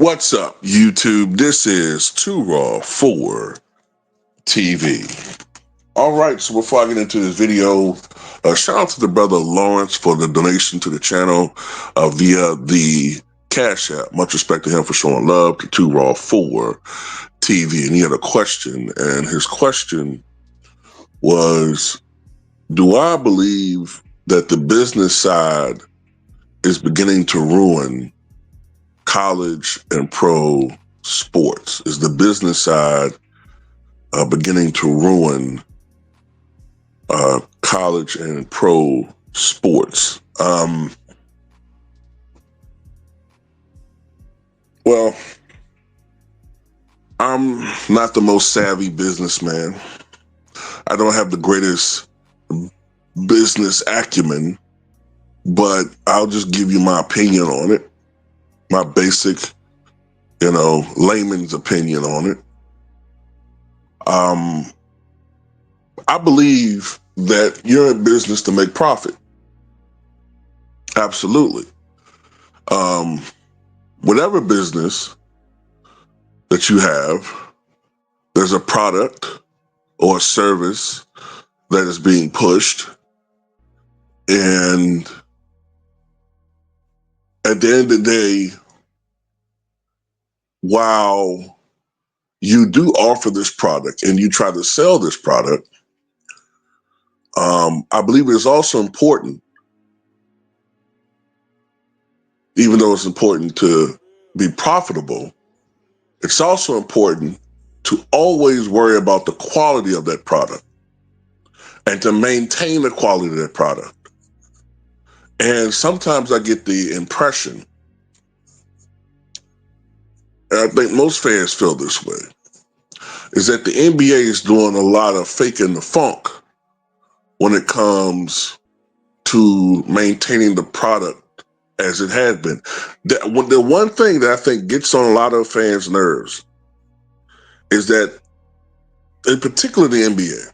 What's up, YouTube? This is Too Raw for TV. All right, so before I get into this video, shout out to the brother Lawrence for the donation to the channel via the Cash App. Much respect to him for showing love to Too Raw for TV. And he had a question, and his question was, do I believe that the business side is beginning to ruin college and pro sports? Is the business side beginning to ruin college and pro sports? Well, I'm not the most savvy businessman. I don't have the greatest business acumen, but I'll just give you my opinion on it. My basic, layman's opinion on it. I believe that you're in business to make profit. Absolutely. Whatever business that you have, there's a product or a service that is being pushed. And at the end of the day, while you do offer this product and you try to sell this product, I believe it's also important, even though it's important to be profitable, it's also important to always worry about the quality of that product and to maintain the quality of that product. And sometimes I get the impression, and I think most fans feel this way, is that the NBA is doing a lot of faking the funk when it comes to maintaining the product as it had been. The one thing that I think gets on a lot of fans' nerves is that, in particular the NBA,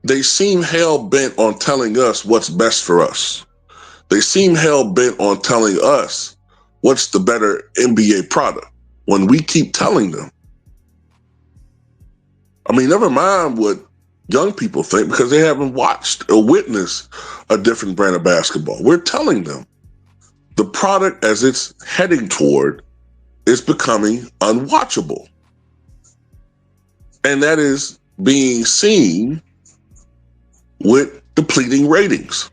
they seem hell-bent on telling us what's best for us. They seem hell-bent on telling us what's the better NBA product when we keep telling them. I mean, never mind what young people think because they haven't watched or witnessed a different brand of basketball. We're telling them the product as it's heading toward is becoming unwatchable. And that is being seen with depleting ratings.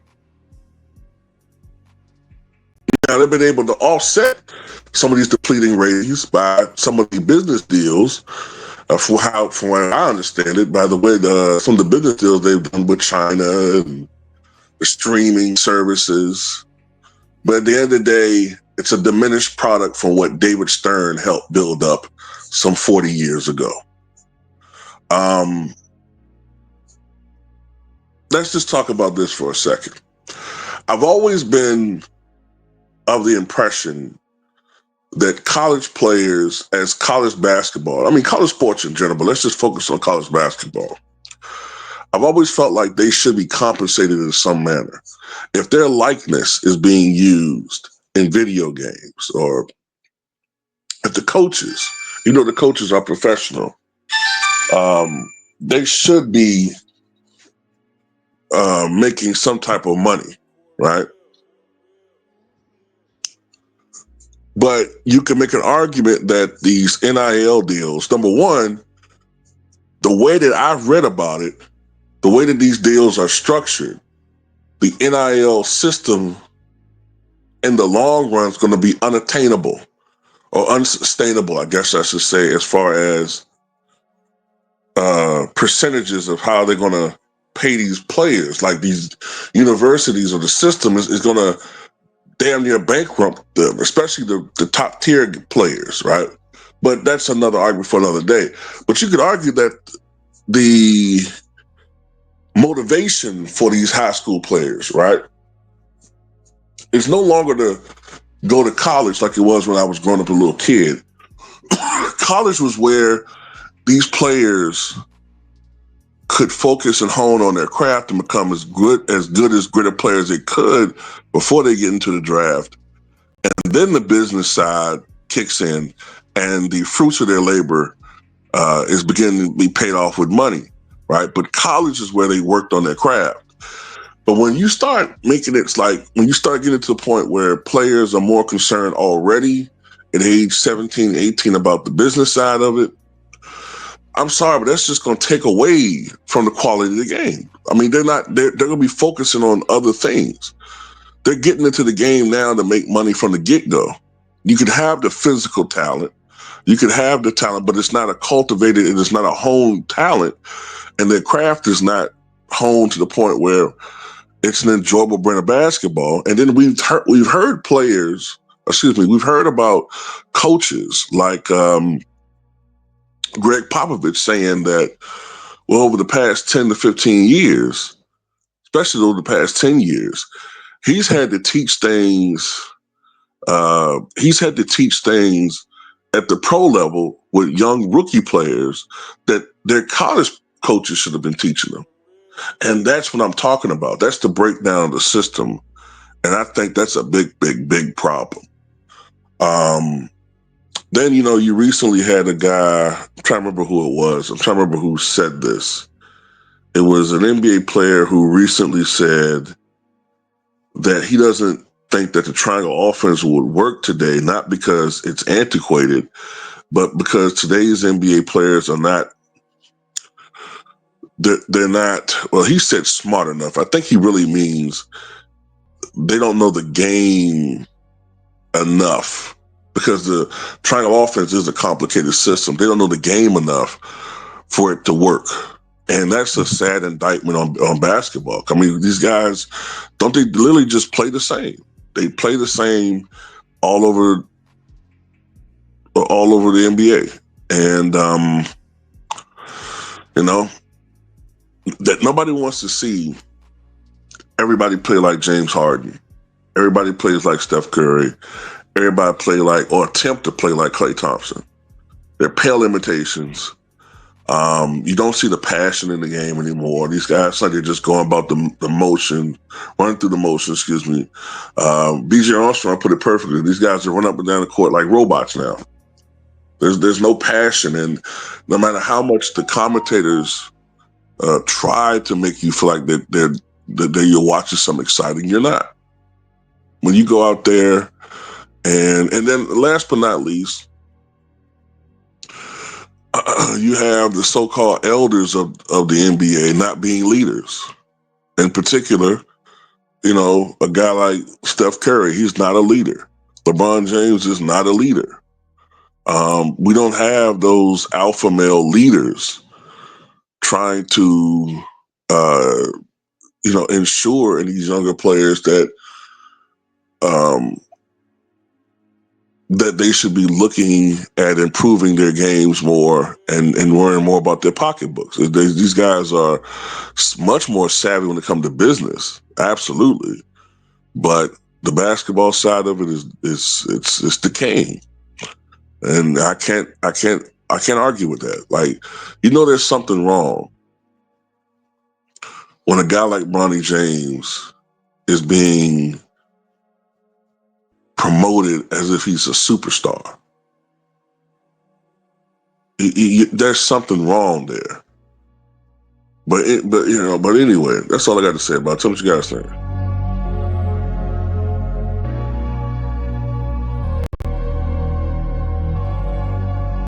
Now, they've been able to offset some of these depleting ratings by some of the business deals, from what I understand it, by the way, some of the business deals they've done with China and the streaming services. But at the end of the day, it's a diminished product from what David Stern helped build up some 40 years ago. Let's just talk about this for a second. I've always been of the impression that college players, as college basketball, I mean college sports in general, but let's just focus on college basketball. I've always felt like they should be compensated in some manner. If their likeness is being used in video games, or if the coaches, the coaches are professional, they should be making some type of money, right? But you can make an argument that these NIL deals, number one, the way that I've read about it, the way that these deals are structured, the NIL system in the long run is going to be unattainable or unsustainable, I guess I should say, as far as percentages of how they're going to pay these players. Like these universities or the system is going to damn near bankrupt them, especially the top tier players, right? But that's another argument for another day. But you could argue that the motivation for these high school players, right, is no longer to go to college like it was when I was growing up a little kid. College was where these players could focus and hone on their craft and become as good as greater players they could before they get into the draft. And then the business side kicks in, and the fruits of their labor is beginning to be paid off with money, right? But college is where they worked on their craft. But when you start making it like, when you start getting to the point where players are more concerned already at age 17, 18 about the business side of it, I'm sorry, but that's just going to take away from the quality of the game. I mean, they're going to be focusing on other things. They're getting into the game now to make money from the get-go. You could have the physical talent, you could have the talent, but it's not a cultivated, and it's not a honed talent, and their craft is not honed to the point where it's an enjoyable brand of basketball. And then we've heard we've heard about coaches like Greg Popovich saying that, well, over the past 10 to 15 years, especially over the past 10 years, he's had to teach things. He's had to teach things at the pro level with young rookie players that their college coaches should have been teaching them. And that's what I'm talking about. That's the breakdown of the system. And I think that's a big, big, big problem. Then, you recently had a guy, I'm trying to remember who it was. I'm trying to remember who said this. It was an NBA player who recently said that he doesn't think that the triangle offense would work today, not because it's antiquated, but because today's NBA players are not, they're not, well, he said smart enough. I think he really means they don't know the game enough, because the triangle offense is a complicated system. They don't know the game enough for it to work. And that's a sad indictment on basketball. I mean, these guys, don't they literally just play the same? They play the same all over the NBA. And, that nobody wants to see everybody play like James Harden. Everybody plays like Steph Curry. Everybody play like, or attempt to play like Klay Thompson. They're pale imitations. You don't see the passion in the game anymore. These guys, like, they're just going about the motion, running through the motion, excuse me. B.J. Armstrong put it perfectly. These guys are running up and down the court like robots now. There's no passion, and no matter how much the commentators try to make you feel like that you're watching something exciting, you're not. When you go out there, and then last but not least, you have the so-called elders of the NBA not being leaders. In particular, a guy like Steph Curry, he's not a leader. LeBron James is not a leader. We don't have those alpha male leaders trying to, ensure in these younger players that that they should be looking at improving their games more and worrying more about their pocketbooks. These guys are much more savvy when it comes to business, absolutely. But the basketball side of it is decaying, and I can't argue with that. Like, there's something wrong when a guy like Bronny James is being promoted as if he's a superstar. There's something wrong there. But anyway, that's all I got to say about it. Tell me what you guys think.